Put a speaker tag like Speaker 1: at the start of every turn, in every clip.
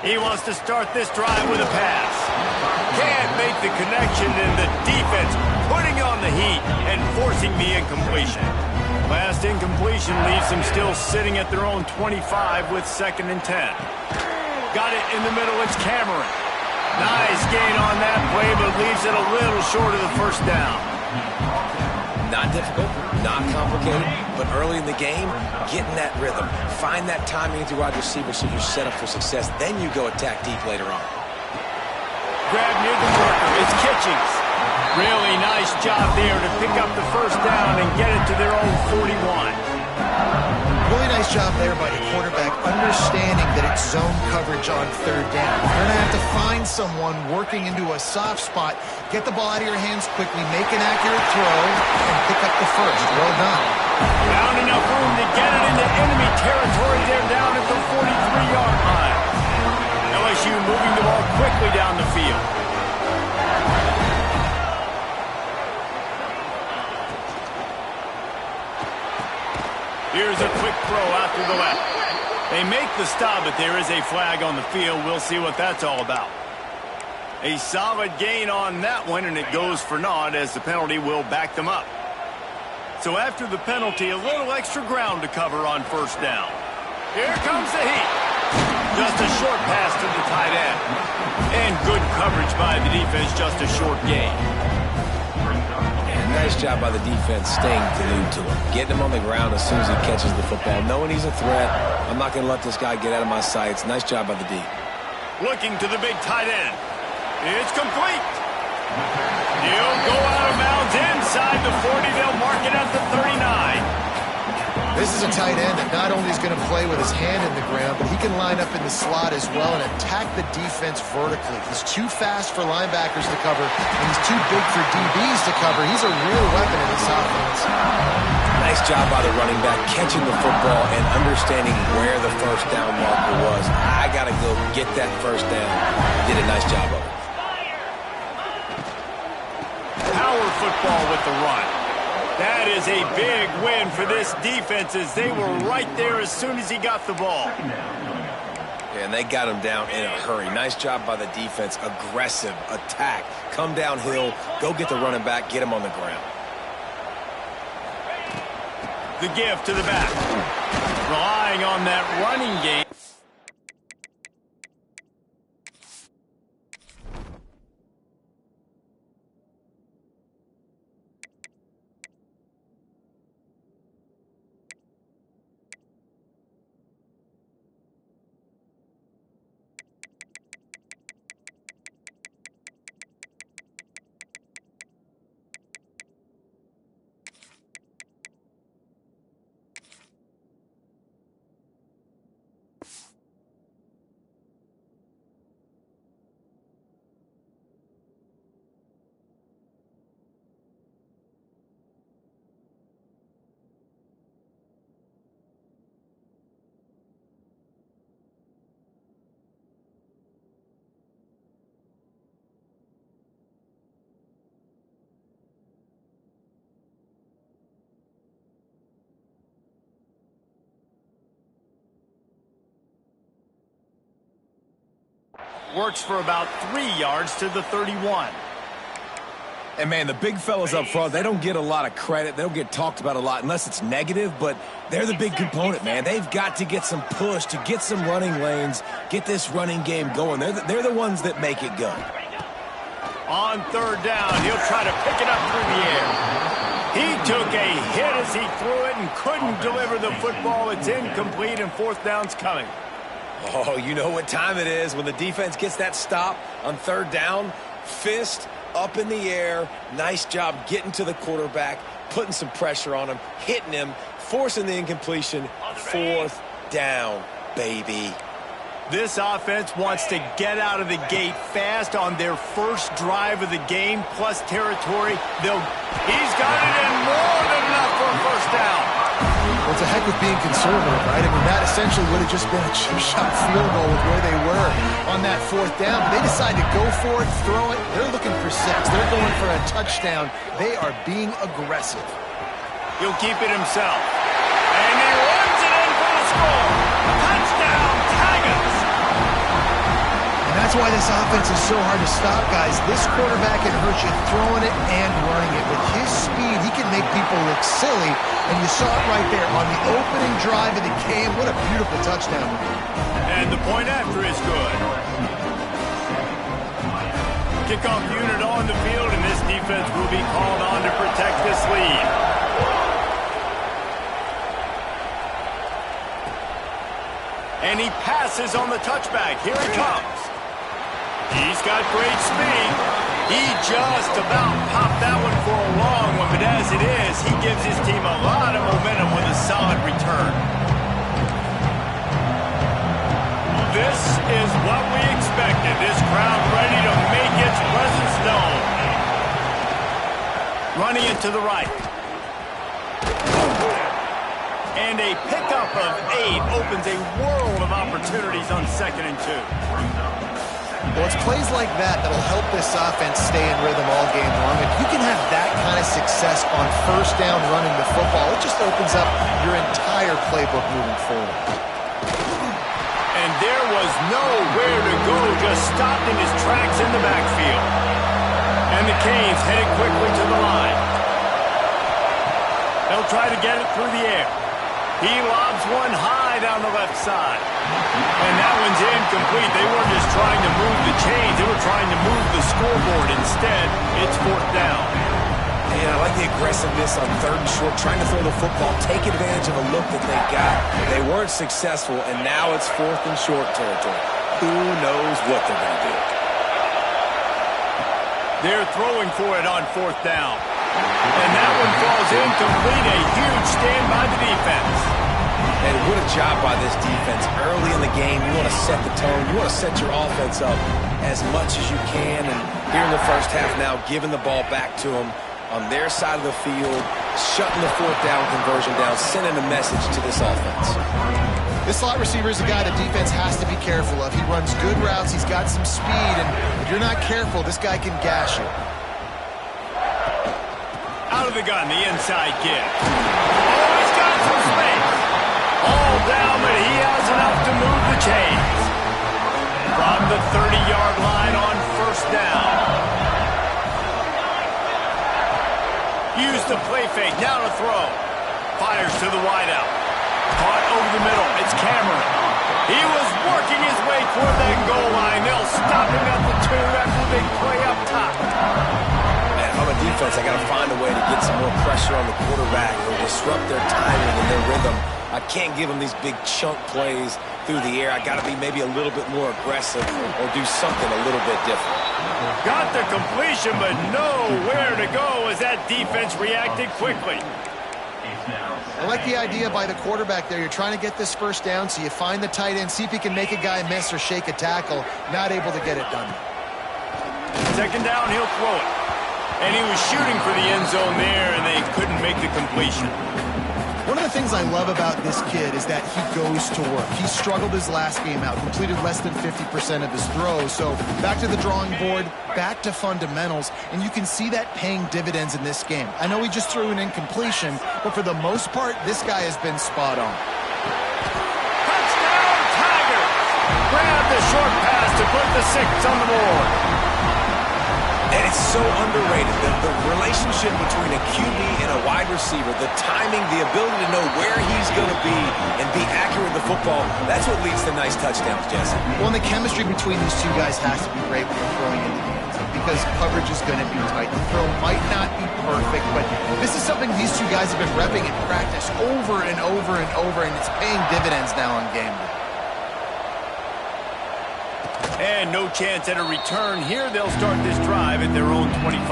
Speaker 1: He wants to start this drive with a pass. Can't make the connection, and the defense putting on the heat and forcing the incompletion. Last incompletion leaves them still sitting at their own 25 with 2nd and 10. Got it in the middle. It's Cameron. Nice gain on that play, but leaves it a little short of the first down.
Speaker 2: Not difficult, not complicated, but early in the game, getting that rhythm. Find that timing with your wide receiver so you're set up for success. Then you go attack deep later on.
Speaker 1: Grab near the marker. It's Kitchings. Really nice job there to pick up the first down and get it to their own 41.
Speaker 3: Really nice job there by the quarterback, understanding that it's zone coverage on 3rd down. You're going to have to find someone working into a soft spot, get the ball out of your hands quickly, make an accurate throw, and pick up the first. Well done.
Speaker 1: Found enough room to get it into enemy territory. They're down at the 43-yard line. LSU moving the ball quickly down the field. Here's a quick throw out to the left. They make the stop, but there is a flag on the field. We'll see what that's all about. A solid gain on that one, and it goes for naught as the penalty will back them up. So after the penalty, a little extra ground to cover on 1st down. Here comes the heat. Just a short pass to the tight end. And good coverage by the defense, just a short gain.
Speaker 2: Nice job by the defense staying glued to him. Getting him on the ground as soon as he catches the football. Knowing he's a threat, I'm not going to let this guy get out of my sights. Nice job by the D.
Speaker 1: Looking to the big tight end. It's complete. He'll go out of bounds inside the 40. They'll mark it at the 39.
Speaker 3: This is a tight end that not only is going to play with his hand in the ground, but he can line up in the slot as well and attack the defense vertically. He's too fast for linebackers to cover, and he's too big for DBs to cover. He's a real weapon in this offense.
Speaker 2: Nice job by the running back, catching the football and understanding where the first down marker was. I got to go get that first down. Did a nice job of it.
Speaker 1: Power football with the run. That is a big win for this defense as they were right there as soon as he got the ball.
Speaker 2: Yeah, and they got him down in a hurry. Nice job by the defense. Aggressive attack. Come downhill. Go get the running back. Get him on the ground.
Speaker 1: The give to the back. Relying on that running game. Works for about 3 yards to the 31.
Speaker 2: And, man, the big fellas up front, they don't get a lot of credit. They don't get talked about a lot unless it's negative, but they're the big component, man. They've got to get some push, to get some running lanes, get this running game going. They're the ones that make it go.
Speaker 1: On 3rd down, he'll try to pick it up through the air. He took a hit as he threw it and couldn't deliver the football. It's incomplete, and 4th down's coming.
Speaker 2: Oh, you know what time it is when the defense gets that stop on 3rd down. Fist up in the air. Nice job getting to the quarterback, putting some pressure on him, hitting him, forcing the incompletion. 4th down, baby.
Speaker 1: This offense wants to get out of the gate fast on their first drive of the game, plus territory. He's got it in more than enough for a 1st down.
Speaker 3: Well, it's a heck of being conservative, right? I mean, that essentially would have just been a chip-shot field goal with where they were on that 4th down. But they decided to go for it, throw it. They're looking for 6. They're going for a touchdown. They are being aggressive.
Speaker 1: He'll keep it himself. And he runs it in for the score. Touchdown, Tigers!
Speaker 3: That's why this offense is so hard to stop, guys. This quarterback can hurt you throwing it and running it. With his speed, he can make people look silly, and you saw it right there on the opening drive of the game. What a beautiful touchdown.
Speaker 1: And the point after is good. Kickoff unit on the field, and this defense will be called on to protect this lead. And he passes on the touchback. Here it comes. He's got great speed. He just about popped that one for a long one, but as it is, he gives his team a lot of momentum with a solid return. This is what we expected. This crowd ready to make its presence known. Running it to the right. And a pickup of 8 opens a world of opportunities on 2nd and 2.
Speaker 3: Well, it's plays like that that'll help this offense stay in rhythm all game long. If you can have that kind of success on 1st down running the football, it just opens up your entire playbook moving forward.
Speaker 1: And there was nowhere to go, just stopped in his tracks in the backfield. And the Canes headed quickly to the line. They'll try to get it through the air. He lobs one high down the left side. And that one's incomplete. They weren't just trying to move the chains. They were trying to move the scoreboard. Instead, it's 4th down.
Speaker 2: And I like the aggressiveness on 3rd and short, trying to throw the football, take advantage of a look that they got. They weren't successful, and now it's 4th and short territory. Who knows what they're going to do?
Speaker 1: They're throwing for it on 4th down. And that one falls incomplete. A huge stand by the defense.
Speaker 2: And what a job by this defense. Early in the game, you want to set the tone. You want to set your offense up as much as you can. And here in the 1st half now, giving the ball back to them on their side of the field, shutting the 4th down conversion down, sending a message to this offense.
Speaker 3: This slot receiver is a guy the defense has to be careful of. He runs good routes. He's got some speed. And if you're not careful, this guy can gash you.
Speaker 1: Out of the gun, the inside give. Oh, he's got some space. All down, but he has enough to move the chains. From the 30-yard line on 1st down. Use the play fake, now to throw. Fires to the wideout. Caught over the middle, it's Cameron. He was working his way toward that goal line. They'll stop him at the 2 after the big play up top.
Speaker 2: Man, if I'm a defense, I got to find a way to get some more pressure on the quarterback or disrupt their timing and their rhythm. I can't give them these big chunk plays through the air. I got to be maybe a little bit more aggressive or do something a little bit different.
Speaker 1: Got the completion, but nowhere to go as that defense reacted quickly.
Speaker 3: I like the idea by the quarterback there. You're trying to get this 1st down, so you find the tight end, see if he can make a guy miss or shake a tackle. Not able to get it done.
Speaker 1: 2nd down, he'll throw it. And he was shooting for the end zone there, and they couldn't make the completion.
Speaker 3: One of the things I love about this kid is that he goes to work. He struggled his last game out, completed less than 50% of his throws. So back to the drawing board, back to fundamentals, and you can see that paying dividends in this game. I know he just threw an incompletion, but for the most part, this guy has been spot on.
Speaker 1: Touchdown, Tigers! Grab the short pass to put the 6 on the board.
Speaker 2: And it's so underrated, the relationship between a QB and a wide receiver, the timing, the ability to know where he's going to be and be accurate with the football, that's what leads to nice touchdowns, Jesse.
Speaker 3: Well, and the chemistry between these two guys has to be great when they're throwing into the end zone because coverage is going to be tight. The throw might not be perfect, but this is something these two guys have been repping in practice over and over and over, and it's paying dividends now on game day.
Speaker 1: And no chance at a return here. They'll start this drive at their own 25.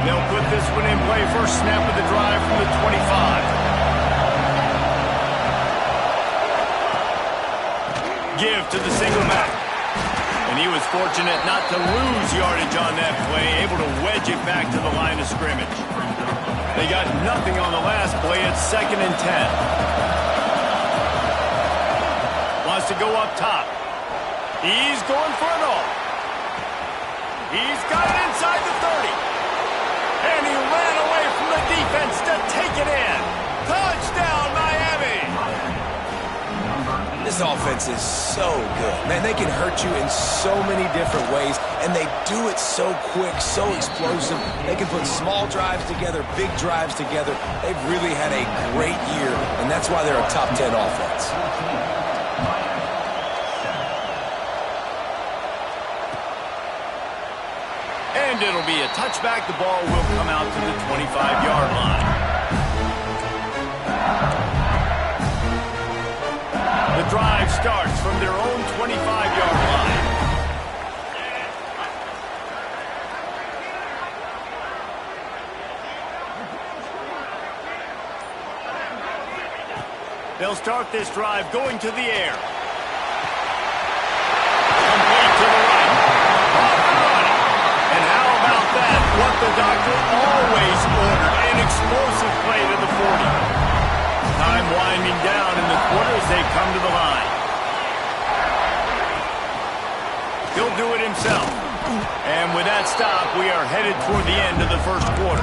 Speaker 1: They'll put this one in play. First snap of the drive from the 25. Give to the single back. And he was fortunate not to lose yardage on that play, able to wedge it back to the line of scrimmage. They got nothing on the last play. It's 2nd and 10. Wants to go up top. He's going for it all. He's got it inside the 30. And he ran away from the defense to take it in. Touchdown, Miami!
Speaker 2: This This offense is so good. Man, they can hurt you in so many different ways, and they do it so quick, so explosive. They can put small drives together, big drives together. They've really had a great year, and that's why they're a top 10 offense.
Speaker 1: And it'll be a touchback. The ball will come out to the 25-yard line. The drive starts from their own 25-yard line. They'll start this drive going to the air. Complete to the right. And how about that? What the doctor always ordered. An explosive play to the 40. Time winding down in the quarter as they come to the line. He'll do it himself. And with that stop, we are headed toward the end of the first quarter.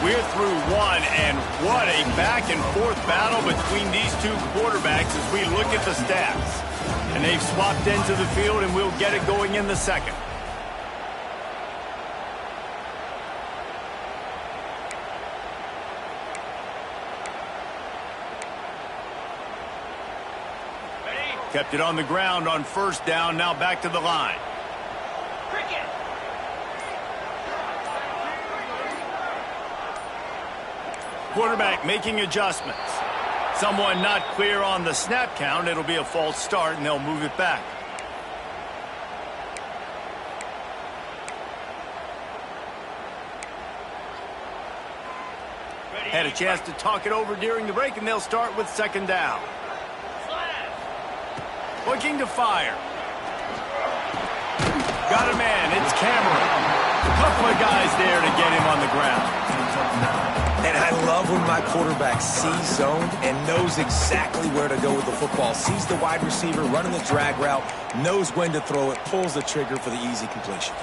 Speaker 1: We're through one, and what a back-and-forth battle between these two quarterbacks as we look at the stats. And they've swapped into the field, and we'll get it going in the second. Kept it on the ground on first down, now back to the line. Quarterback making adjustments. Someone not clear on the snap count. It'll be a false start, and they'll move it back. Had a chance to talk it over during the break, and they'll start with second down. Looking to fire. Got a man. It's Cameron. A couple of guys there to get him on the ground.
Speaker 2: And I love when my quarterback sees zoned and knows exactly where to go with the football. Sees the wide receiver running the drag route, knows when to throw it, pulls the trigger for the easy completion.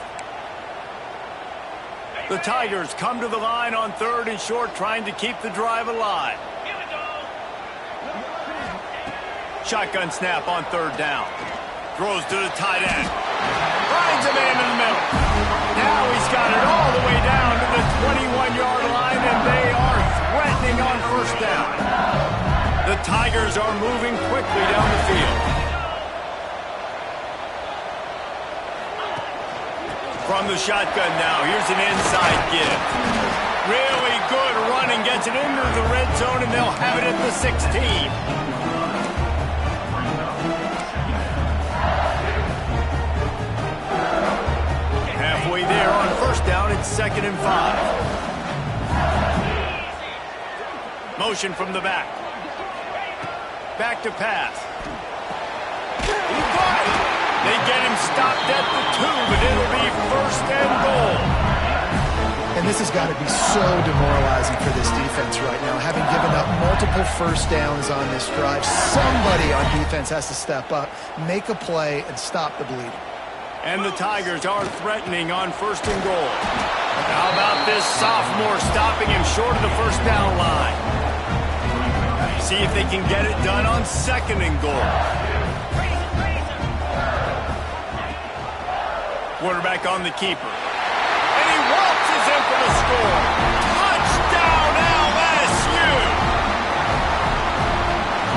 Speaker 1: The Tigers come to the line on third and short, trying to keep the drive alive. Shotgun snap on third down. Throws to the tight end. Finds a man in the middle. Now he's got it all the way down to the 21-yard line, and they are threatening on first down. The Tigers are moving quickly down the field. From the shotgun now, here's an inside give. Really good running, gets it into the red zone, and they'll have it at the 16. Halfway there on first down, it's 2nd and 5. Motion from the back. Back to pass. He got it. They get him stopped at the 2, but it'll be 1st and goal.
Speaker 3: And this has got to be so demoralizing for this defense right now. Having given up multiple first downs on this drive, somebody on defense has to step up, make a play, and stop the bleeding.
Speaker 1: And the Tigers are threatening on 1st and goal. How about this sophomore stopping him short of the first down line? See if they can get it done on 2nd and goal. Quarterback on the keeper. And he waltzes in for the score. Touchdown LSU!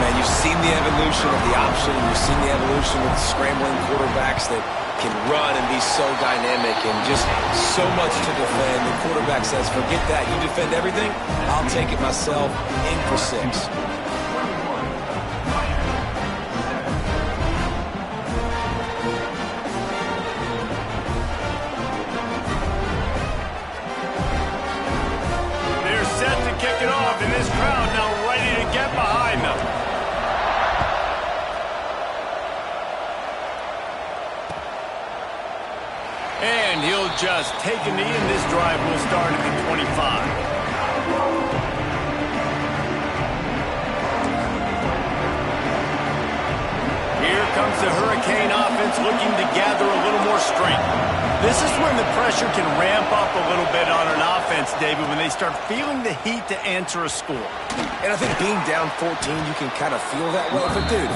Speaker 2: Man, you've seen the evolution of the option. You've seen the evolution of the scrambling quarterbacks that can run and be so dynamic and just so much to defend. The quarterback says, forget that. You defend everything, I'll take it myself in for 6.
Speaker 1: They're set to kick it off, and this crowd now ready to get behind them. And he'll just take a knee, and this drive will start at the 25. Here comes the Hurricane offense looking to gather a little more strength. This is when the pressure can ramp up a little bit on an offense, David, when they start feeling the heat to answer a score.
Speaker 2: And I think being down 14, you can kind of feel that way. But, dude,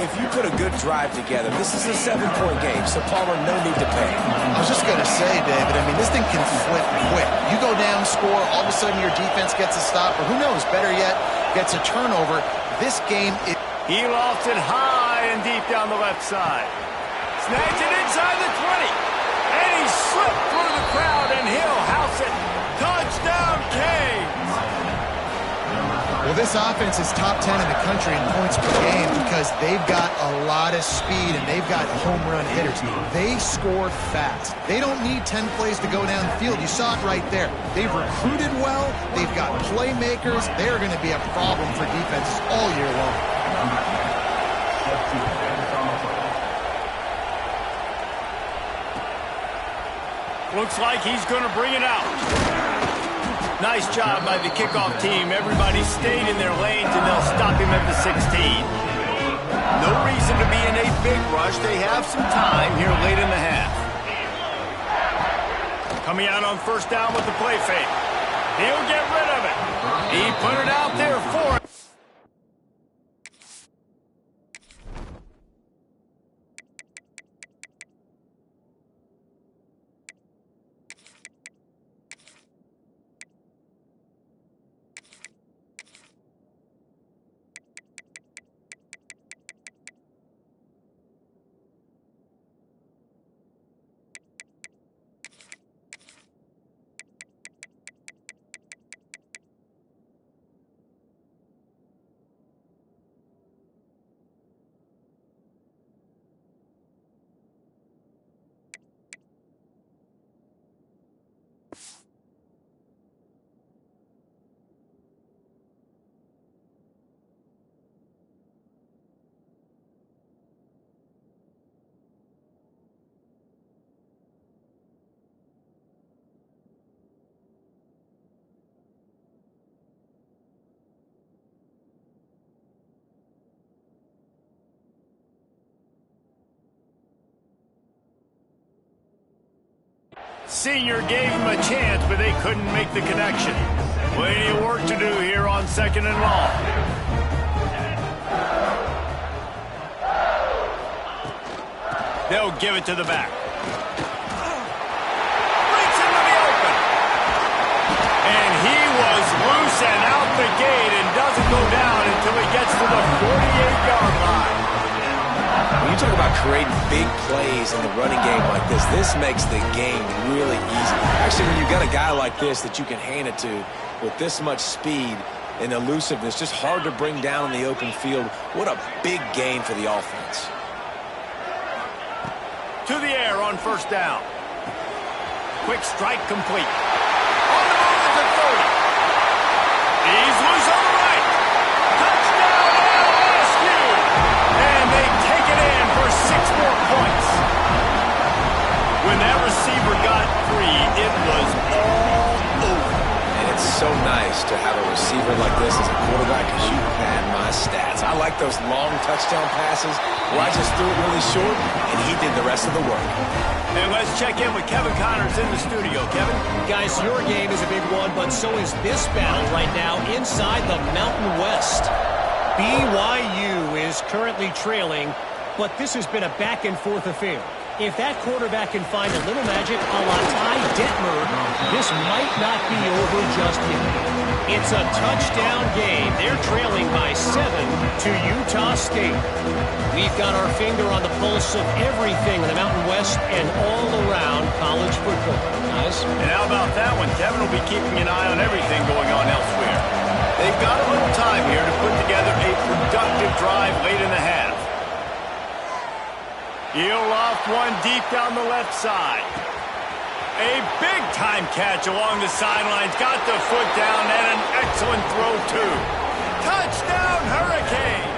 Speaker 2: if you put a good drive together, this is a 7-point game, so Palmer, no need to panic.
Speaker 3: I was just going to say, David, I mean, this thing can flip quick. You go down, score, all of a sudden your defense gets a stop, or who knows, better yet, gets a turnover. This game is...
Speaker 1: He lofted high and deep down the left side. Snags it inside the 20. And he slipped through the crowd, and he'll house it. Touchdown, Canes!
Speaker 3: Well, this offense is top 10 in the country in points per game because they've got a lot of speed and they've got home run hitters. They score fast. They don't need 10 plays to go down the field. You saw it right there. They've recruited well. They've got playmakers. They're going to be a problem for defenses all year long.
Speaker 1: Looks like he's going to bring it out. Nice job by the kickoff team. Everybody stayed in their lanes, and they'll stop him at the 16. No reason to be in a big rush. They have some time here late in the half. Coming out on first down with the play fake. He'll get rid of it. He put it out there for it. Senior gave him a chance, but they couldn't make the connection. Plenty of work to do here on 2nd and long. They'll give it to the back. Breaks into the open. And he was loose and out the gate and doesn't go down until he gets to the 48-yard line.
Speaker 2: When you talk about creating big plays in the running game like this makes the game really easy. Actually, when you've got a guy like this that you can hand it to with this much speed and elusiveness, just hard to bring down in the open field, what a big gain for the offense.
Speaker 1: To the air on first down. Quick strike complete. On the move at the 30. He's loose on the right. Touchdown, LSU! And they take it in for 6 more points. When that receiver got free, it was all over.
Speaker 2: And it's so nice to have a receiver like this as a quarterback because you pad my stats. I like those long touchdown passes where I just threw it really short and he did the rest of the work.
Speaker 1: And let's check in with Kevin Connors in the studio. Kevin?
Speaker 4: Guys, your game is a big one, but so is this battle right now inside the Mountain West. BYU is currently trailing, but this has been a back-and-forth affair. If that quarterback can find a little magic a la Ty Detmer, this might not be over just yet. It's a touchdown game. They're trailing by 7 to Utah State. We've got our finger on the pulse of everything in the Mountain West and all around college football. Guys?
Speaker 1: And how about that one? Kevin will be keeping an eye on everything going on elsewhere. They've got a little time here to put together a productive drive late in the half. He'll loft one deep down the left side. A big-time catch along the sidelines. Got the foot down and an excellent throw, too. Touchdown, Hurricanes!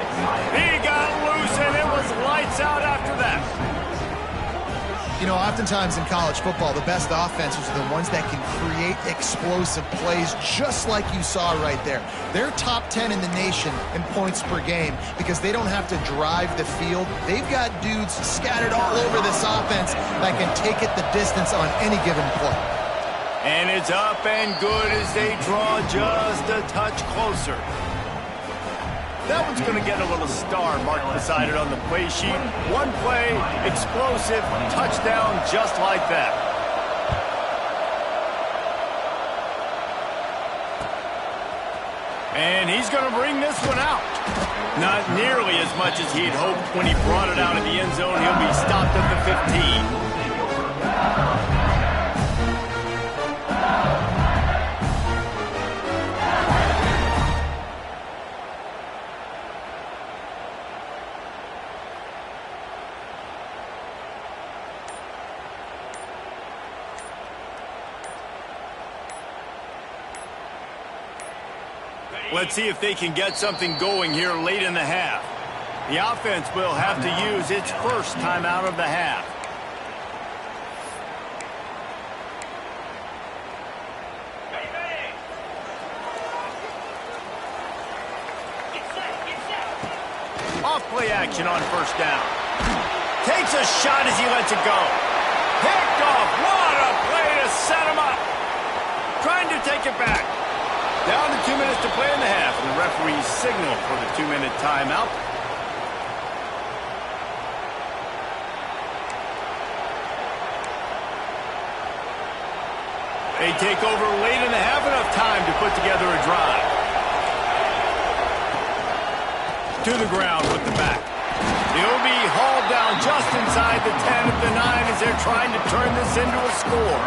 Speaker 1: He got loose and it was lights out after that.
Speaker 3: You know, oftentimes in college football, the best offenses are the ones that can create explosive plays just like you saw right there. They're top 10 in the nation in points per game because they don't have to drive the field. They've got dudes scattered all over this offense that can take it the distance on any given play.
Speaker 1: And it's up and good as they draw just a touch closer. That one's going to get a little star mark beside it on the play sheet. One play, explosive, touchdown just like that. And he's going to bring this one out. Not nearly as much as he'd hoped when he brought it out of the end zone. He'll be stopped at the 15. Let's see if they can get something going here late in the half. The offense will have to use its first timeout of the half. Off play action on first down. Takes a shot as he lets it go. Picked off. What a play to set him up. Trying to take it back. Down to 2 minutes to play in the half, and the referees signal for the 2-minute timeout. They take over late in the half, enough time to put together a drive. To the ground with the back. He'll be hauled down just inside the 10 at the 9 as they're trying to turn this into a score.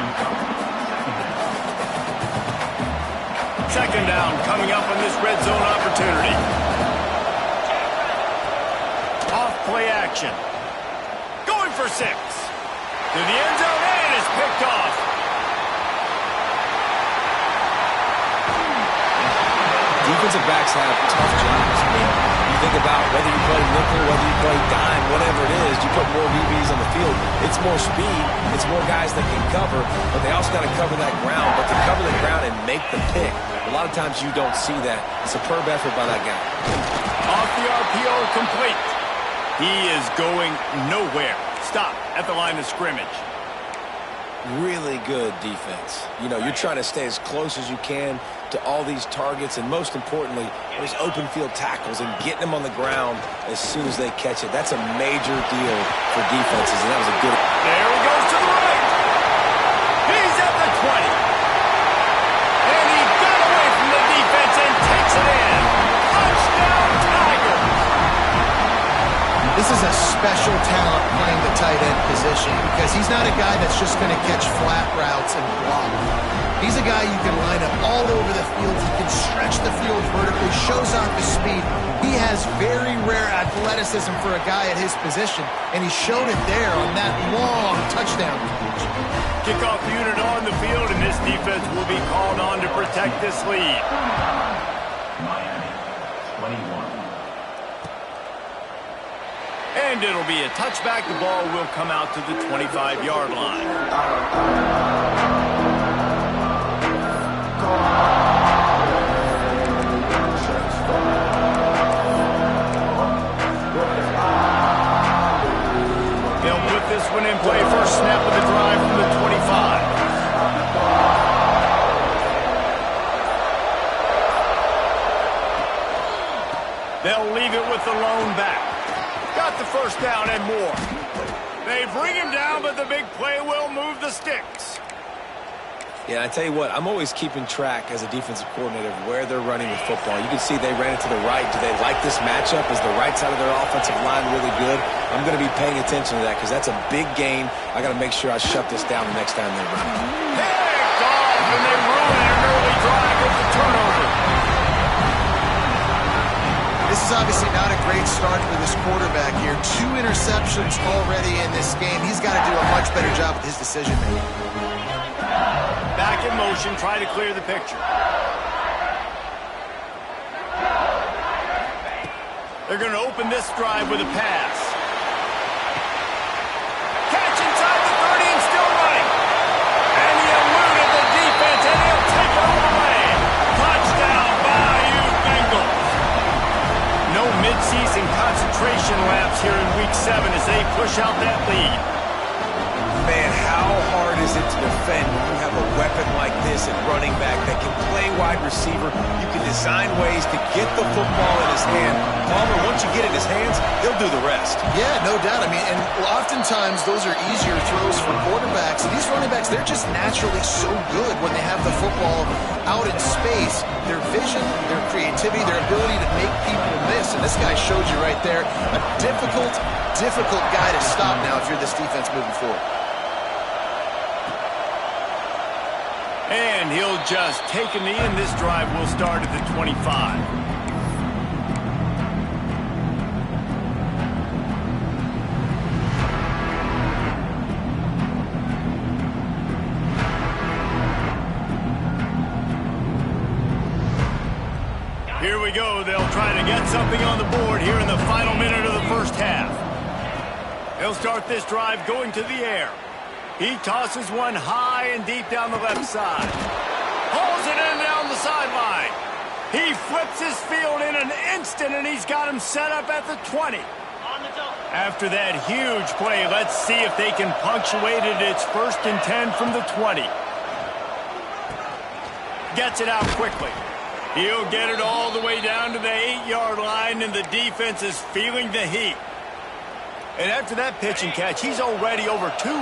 Speaker 1: Second down coming up on this red zone opportunity. Off play action. Going for 6. To the end zone and is picked off.
Speaker 2: Defensive backs have tough jobs. I mean, you think about whether you play nickel, whether you play dime, whatever it is, you put more DBs on the field. It's more speed. It's more guys that can cover, but they also got to cover that ground. But to cover the ground and make the pick, a lot of times you don't see that. Superb effort by that guy.
Speaker 1: Off the RPO, complete. He is going nowhere. Stop at the line of scrimmage.
Speaker 2: Really good defense. You know, you're trying to stay as close as you can to all these targets, and most importantly, those open field tackles and getting them on the ground as soon as they catch it. That's a major deal for defenses, and that was a good...
Speaker 1: There he goes to the right. He's at the 20. And he got away from the defense and takes it in. Touchdown, Tigers.
Speaker 3: This is a special talent playing the tight end position because he's not a guy that's just going to catch flat routes and block. He's a guy you can line up all over the field. He can stretch the field vertically, shows off his speed. He has very rare athleticism for a guy at his position, and he showed it there on that long touchdown catch.
Speaker 1: Kickoff unit on the field, and this defense will be called on to protect this lead.
Speaker 5: Miami, 21.
Speaker 1: And it'll be a touchback. The ball will come out to the 25-yard line. They'll put this one in play. First snap of the drive from the 25. They'll leave it with the lone back. Got the first down and more. They bring him down, but the big play will move the sticks.
Speaker 2: Yeah, I tell you what, I'm always keeping track as a defensive coordinator of where they're running the football. You can see they ran it to the right. Do they like this matchup? Is the right side of their offensive line really good? I'm going to be paying attention to that because that's a big gain. I got to make sure I shut this down the next time they run.
Speaker 1: Picked off, and they ruin an early drive with the turnover.
Speaker 3: This is obviously not a great start for this quarterback here. 2 interceptions already in this game. He's got to do a much better job with his decision-making.
Speaker 1: Back in motion, try to clear the picture. They're going to open this drive with a pass. Catch inside the concentration lapse here in Week 7 as they push out that lead.
Speaker 2: Man, how hard is it to defend when you have a weapon like this at running back that can play wide receiver? You can design ways to get the football in his hand. Palmer, once you get it in his hands, he'll do the rest.
Speaker 3: Yeah, no doubt. I mean, and oftentimes those are easier throws for quarterbacks. And these running backs, they're just naturally so good when they have the football out in space. Their vision, their creativity, their ability to make people miss. And this guy showed you right there, a difficult guy to stop now if you're this defense moving forward.
Speaker 1: And he'll just take a knee, and this drive will start at the 25. Here we go. They'll try to get something on the board here in the final minute of the first half. They'll start this drive going to the air. He tosses one high and deep down the left side. Hauls it in down the sideline. He flips his field in an instant, and he's got him set up at the 20. After that huge play, let's see if they can punctuate it. It's 1st and 10 from the 20. Gets it out quickly. He'll get it all the way down to the 8-yard line, and the defense is feeling the heat. And after that pitch and catch, he's already over 200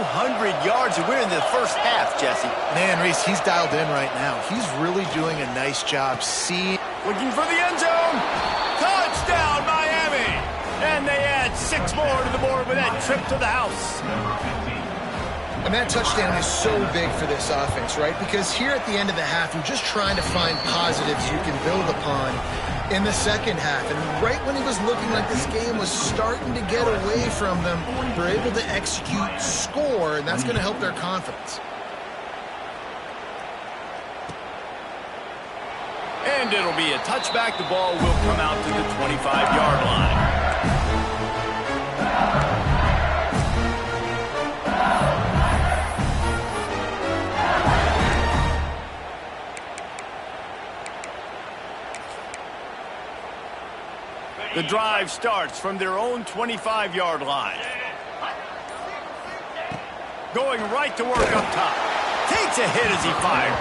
Speaker 1: yards, and we're in the first half, Jesse.
Speaker 3: Man, Reese, he's dialed in right now. He's really doing a nice job seeing.
Speaker 1: Looking for the end zone. Touchdown, Miami. And they add 6 more to the board with that trip to the house.
Speaker 3: And that touchdown is so big for this offense, right? Because here at the end of the half, you're just trying to find positives you can build upon in the second half. And right when it was looking like this game was starting to get away from them, they're able to execute, score, and that's going to help their confidence.
Speaker 1: And it'll be a touchback. The ball will come out to the 25-yard line. The drive starts from their own 25-yard line. Going right to work up top. Takes a hit as he fires.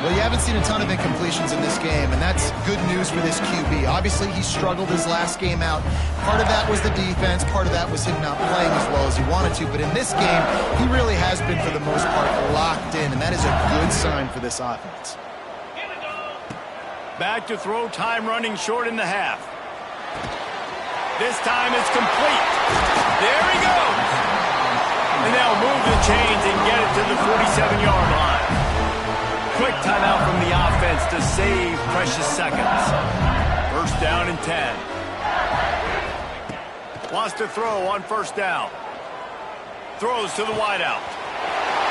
Speaker 3: Well, you haven't seen a ton of incompletions in this game, and that's good news for this QB. Obviously, he struggled his last game out. Part of that was the defense. Part of that was him not playing as well as he wanted to. But in this game, he really has been, for the most part, locked in, and that is a good sign for this offense.
Speaker 1: Back to throw, time running short in the half. This time it's complete. There he goes. And they'll move the chains and get it to the 47-yard line. Quick timeout from the offense to save precious seconds. 1st down and 10. Wants to throw on 1st down. Throws to the wideout.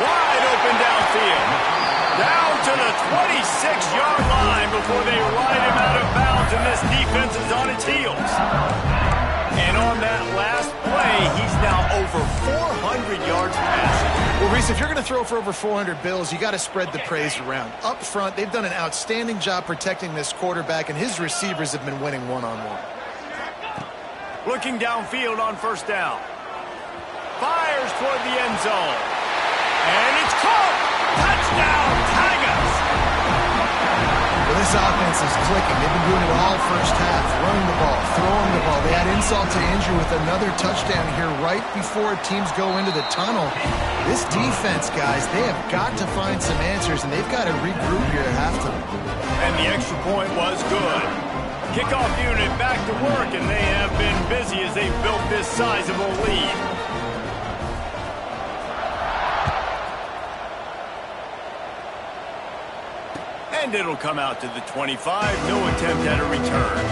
Speaker 1: Wide open downfield. Down to the 26-yard line before they ride him out of bounds, and this defense is on its heels. And on that last play, he's now over 400 yards passing.
Speaker 3: Well, Reese, if you're going to throw for over 400 bills, you got to spread the praise around. Up front, they've done an outstanding job protecting this quarterback, and his receivers have been winning one-on-one.
Speaker 1: Looking downfield on 1st down. Fires toward the end zone. And it's caught! Touchdown, Tigers!
Speaker 3: Well, this offense is clicking. They've been doing it all first half, running the ball, throwing the ball. They had insult to injury with another touchdown here right before teams go into the tunnel. This defense, guys, they have got to find some answers, and they've got to regroup here at halftime.
Speaker 1: And the extra point was good. Kickoff unit back to work, and they have been busy as they've built this sizable lead. And it'll come out to the 25. No attempt at a return.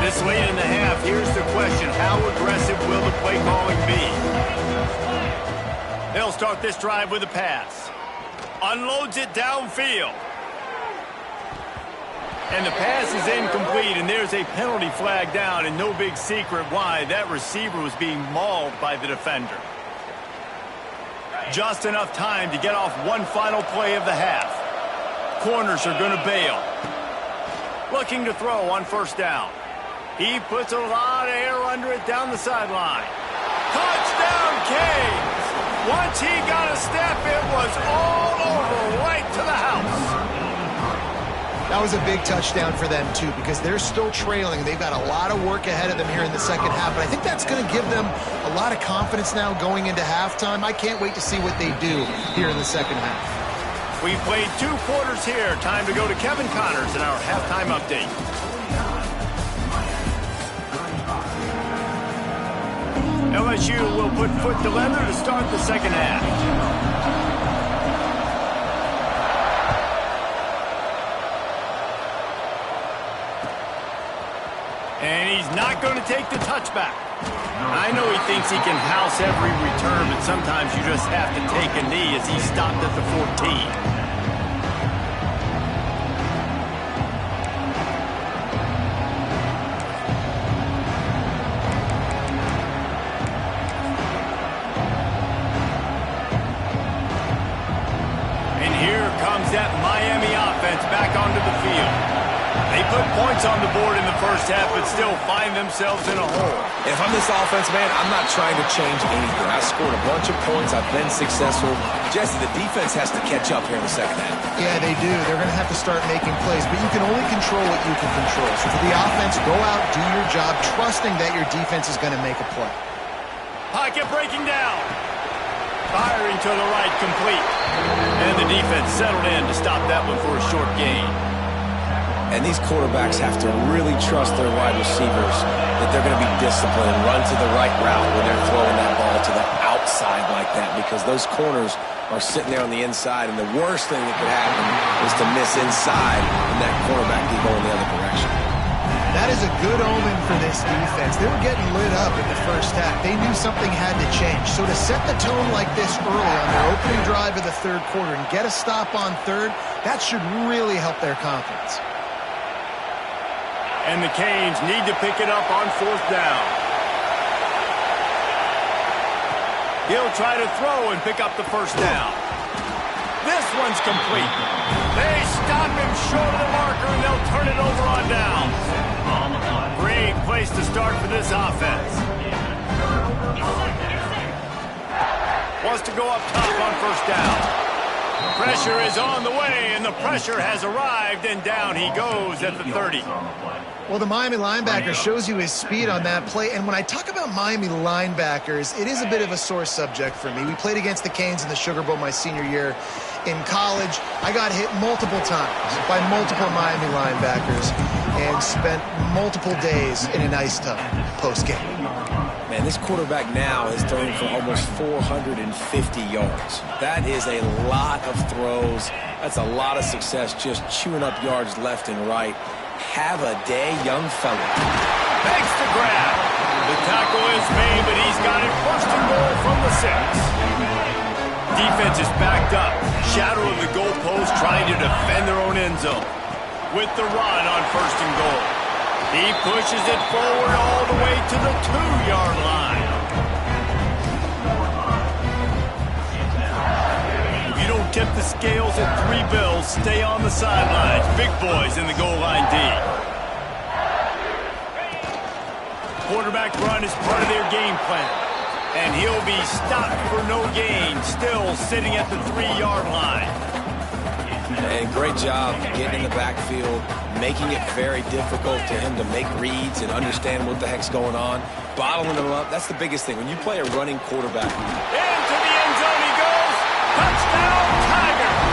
Speaker 1: This late in the half, here's the question. How aggressive will the play calling be? They'll start this drive with a pass. Unloads it downfield. And the pass is incomplete, and there's a penalty flag down, and no big secret why. That receiver was being mauled by the defender. Just enough time to get off one final play of the half. Corners are going to bail. Looking to throw on first down. He puts a lot of air under it down the sideline. Touchdown, Canes! Once he got a step, it was all over, right to the house.
Speaker 3: That was a big touchdown for them, too, because they're still trailing. They've got a lot of work ahead of them here in the second half, but I think that's going to give them a lot of confidence now going into halftime. I can't wait to see what they do here in the second half.
Speaker 1: We've played 2 quarters here. Time to go to Kevin Connors in our halftime update. LSU will put foot to leather to start the second half. And he's not going to take the touchback. I know he thinks he can house every return, but sometimes you just have to take a knee as he stopped at the 14. That Miami offense back onto the field. They put points on the board in the first half, but still find themselves in a hole.
Speaker 2: If I'm this offense, man, I'm not trying to change anything. I scored a bunch of points. I've been successful. Jesse, the defense has to catch up here in the second half.
Speaker 3: Yeah, they do. They're going to have to start making plays, but you can only control what you can control. So for the offense, go out, do your job, trusting that your defense is going to make a play.
Speaker 1: Pocket breaking down. Firing to the right, complete. And the defense settled in to stop that one for a short gain.
Speaker 2: And these quarterbacks have to really trust their wide receivers that they're going to be disciplined and run to the right route when they're throwing that ball to the outside like that, because those corners are sitting there on the inside, and the worst thing that could happen is to miss inside and that quarterback can go in the other direction.
Speaker 3: That is a good omen for this defense. They were getting lit up in the first half. They knew something had to change. So to set the tone like this early on their opening drive of the third quarter and get a stop on third, that should really help their confidence.
Speaker 1: And the Canes need to pick it up on fourth down. He'll try to throw and pick up the first down. This one's complete. They stop him short of the marker, and they'll turn it over on down. Great place to start for this offense. Wants to go up top on first down. Pressure is on the way, and the pressure has arrived, and down he goes at the 30.
Speaker 3: Well, the Miami linebacker shows you his speed on that play. And when I talk about Miami linebackers, it is a bit of a sore subject for me. We played against the Canes in the Sugar Bowl my senior year in college. I got hit multiple times by multiple Miami linebackers and spent multiple days in an ice tub post-game.
Speaker 2: Man, this quarterback now is throwing for almost 450 yards. That is a lot of throws. That's a lot of success, just chewing up yards left and right. Have a day, young fella.
Speaker 1: Makes the grab. The tackle is made, but he's got it first and goal from the 6. Defense is backed up. Shadow of the goalpost trying to defend their own end zone. With the run on first and goal. He pushes it forward all the way to the 2-yard line. If you don't tip the scales at 3 bills, stay on the sidelines. Big boys in the goal line D. Quarterback run is part of their game plan. And he'll be stopped for no gain, still sitting at the 3-yard line.
Speaker 2: And great job getting in the backfield, making it very difficult to him to make reads and understand what the heck's going on, bottling him up. That's the biggest thing. When you play a running quarterback.
Speaker 1: Into the end zone he goes. Touchdown, Tigers.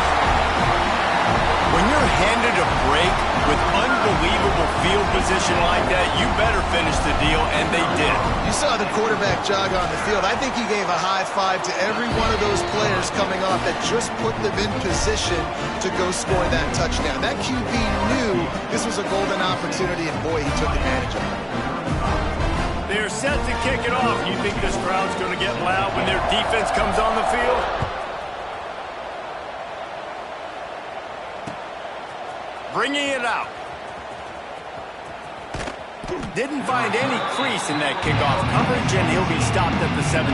Speaker 1: When you're handed a break with unbelievable field position like that, you better finish the deal, and they did.
Speaker 3: You saw the quarterback jog on the field. I think he gave a high five to every one of those players coming off that just put them in position to go score that touchdown. That QB knew this was a golden opportunity, and boy, he took advantage of it.
Speaker 1: They're set to kick it off. You think this crowd's going to get loud when their defense comes on the field? Bringing it out. Didn't find any crease in that kickoff coverage, and he'll be stopped at the 17.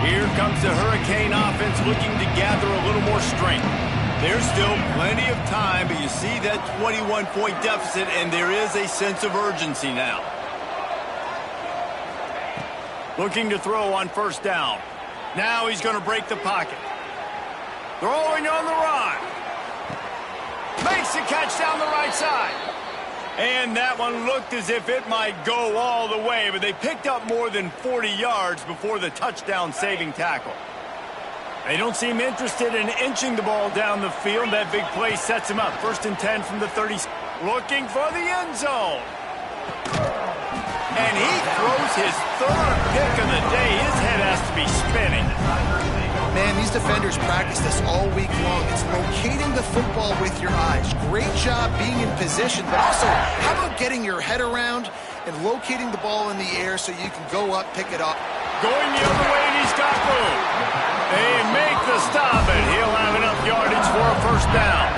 Speaker 1: Here comes the Hurricane offense looking to gather a little more strength. There's still plenty of time, but you see that 21-point deficit, and there is a sense of urgency now. Looking to throw on first down. Now he's going to break the pocket. Throwing on the run. Makes the catch down the right side. And that one looked as if it might go all the way, but they picked up more than 40 yards before the touchdown-saving tackle. They don't seem interested in inching the ball down the field. That big play sets him up. 1st and 10 from the 30. Looking for the end zone. And he throws his 3rd pick of the day. His head has to be spinning.
Speaker 3: Man, these defenders practice this all week long. It's locating the football with your eyes. Great job being in position, but also, how about getting your head around and locating the ball in the air so you can go up, pick it up.
Speaker 1: Going the other way, and he's got room. They make the stop, and he'll have enough yardage for a first down.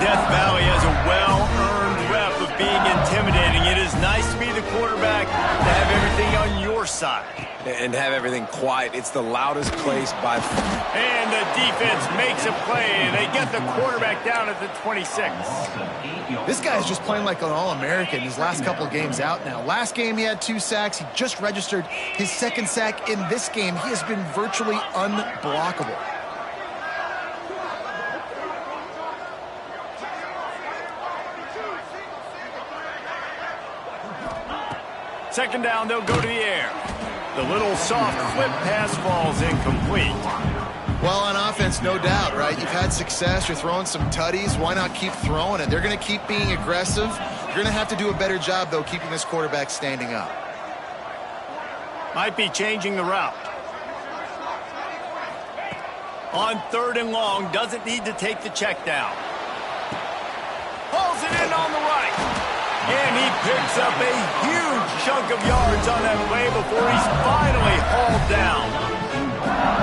Speaker 1: Death Valley has a well-earned rep of being intimidating. It is nice to be the quarterback, to have everything on your side.
Speaker 2: And have everything quiet. It's the loudest place by far.
Speaker 1: And the defense makes a play. They get the quarterback down at the 26.
Speaker 3: This guy's just playing like an All-American his last couple of games out now. Last game he had 2 sacks. He just registered his 2nd sack in this game. He has been virtually unblockable.
Speaker 1: Second down, they'll go to the air. The little soft flip pass falls incomplete.
Speaker 3: Well, on offense, no doubt, right? You've had success. You're throwing some tutties. Why not keep throwing it? They're going to keep being aggressive. You're going to have to do a better job, though, keeping this quarterback standing up.
Speaker 1: Might be changing the route. On 3rd and long, doesn't need to take the check down. Pulls it in on the right. And he picks up a huge chunk of yards on that play before he's finally hauled down.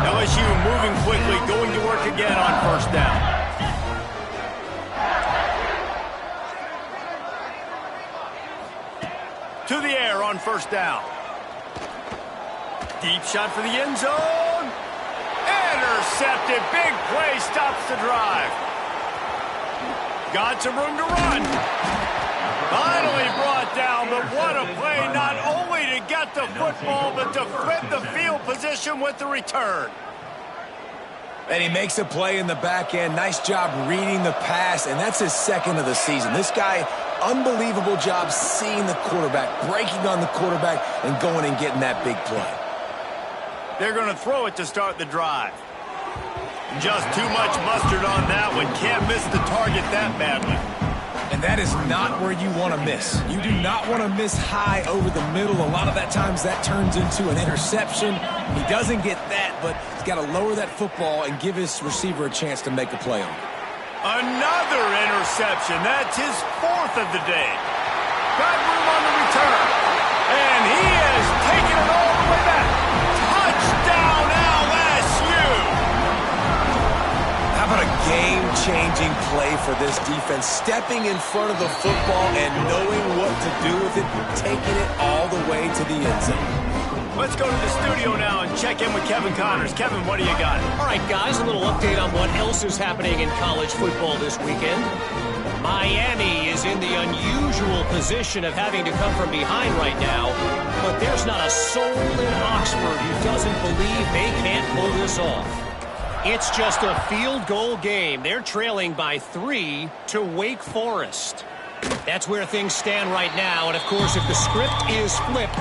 Speaker 1: LSU moving quickly, going to work again on first down. To the air on first down. Deep shot for the end zone. Intercepted. Big play stops the drive. Got some room to run. Finally brought down, but what a play, not only to get the football, but to flip the field position with the return.
Speaker 2: And he makes a play in the back end. Nice job reading the pass, and that's his 2nd of the season. This guy, unbelievable job seeing the quarterback, breaking on the quarterback, and going and getting that big play.
Speaker 1: They're going to throw it to start the drive. Just too much mustard on that one. Can't miss the target that badly.
Speaker 2: And that is not where you want to miss. You do not want to miss high over the middle. A lot of that times that turns into an interception. He doesn't get that, but he's got to lower that football and give his receiver a chance to make a play on it.
Speaker 1: Another interception. That's his 4th of the day. Got room on the return. And he has taken it all the way back. Touchdown, LSU!
Speaker 2: How about a game-changing play for this defense? Stepping in front of the football and knowing what to do with it, taking it all the way to the end zone.
Speaker 1: Let's go to the studio now and check in with Kevin Connors. Kevin, what do you got?
Speaker 4: All right, guys, a little update on what else is happening in college football this weekend. Miami is in the unusual position of having to come from behind right now, but there's not a soul in Oxford who doesn't believe they can't pull this off. It's just a field goal game. They're trailing by 3 to Wake Forest. That's where things stand right now. And, of course, if the script is flipped,